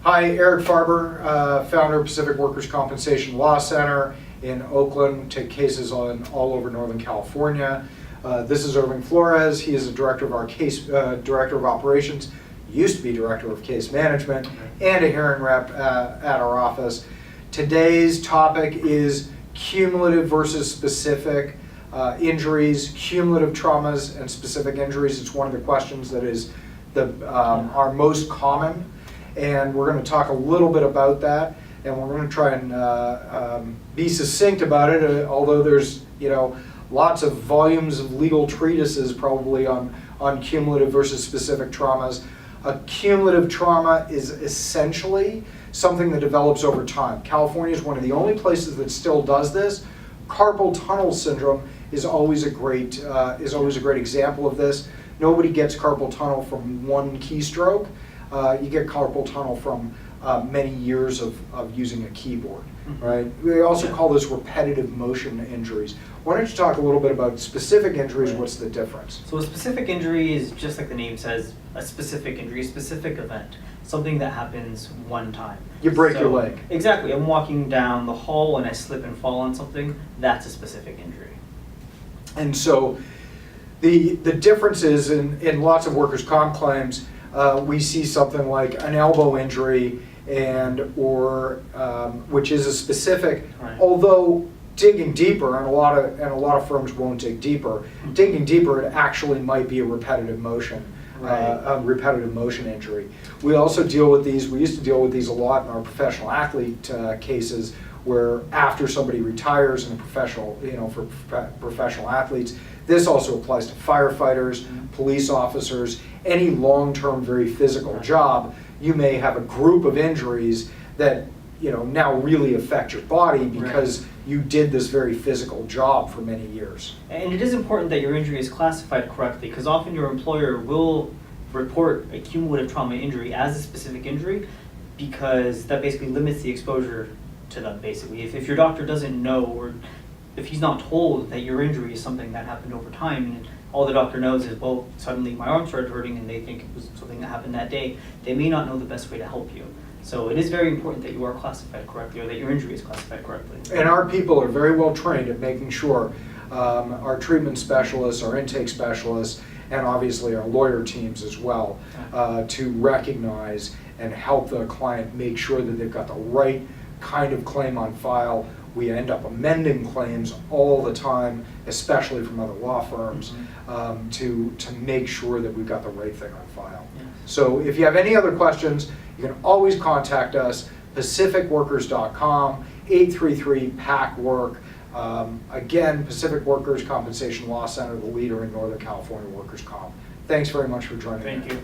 Hi, Eric Farber, founder of Pacific Workers' Compensation Law Center in Oakland. Take cases on all over Northern California. This is Irving Flores. He is the director of our director of operations, used to be director of case management, and a hearing rep at our office. Today's topic is cumulative versus specific injuries, cumulative traumas and specific injuries. It's one of the questions that is our most common. And we're going to talk a little bit about that, and we're going to try and be succinct about it, although there's lots of volumes of legal treatises probably on cumulative versus specific traumas. A cumulative trauma is essentially something that develops over time. California is one of the only places that still does this. Carpal tunnel syndrome is always a great example of this. Nobody gets carpal tunnel from one keystroke. You get carpal tunnel from many years of using a keyboard, right? We also call this repetitive motion injuries. Why don't you talk a little bit about specific injuries? What's the difference? So a specific injury is, just like the name says, a specific injury, a specific event, something that happens one time. You break your leg. Exactly. I'm walking down the hall and I slip and fall on something. That's a specific injury. And so the difference is in lots of workers' comp claims, we see something like an elbow injury or which is a specific, right. Although digging deeper, and a lot of firms won't dig deeper. Digging deeper, it actually might be a repetitive motion, right. A repetitive motion injury. We also deal with these. We used to deal with these a lot in our professional athlete cases, where after somebody retires in a professional, for professional athletes. This also applies to firefighters, police officers, any long-term, very physical job. You may have a group of injuries that now really affect your body because you did this very physical job for many years. And it is important that your injury is classified correctly, because often your employer will report a cumulative trauma injury as a specific injury, because that basically limits the exposure to them, basically. If your doctor doesn't know, or if he's not told that your injury is something that happened over time, and all the doctor knows is, well, suddenly my arm started hurting and they think it was something that happened that day, they may not know the best way to help you. So it is very important that you are classified correctly, or that your injury is classified correctly. And our people are very well trained at making sure our treatment specialists, our intake specialists, and obviously our lawyer teams as well, to recognize and help the client make sure that they've got the right kind of claim on file. We end up amending claims all the time, especially from other law firms, to make sure that we've got the right thing on file. Yes. So if you have any other questions, you can always contact us, pacificworkers.com, 833-PAC-WORK. Again, Pacific Workers Compensation Law Center, the leader in Northern California workers' comp. Thanks very much for joining me. Thank you.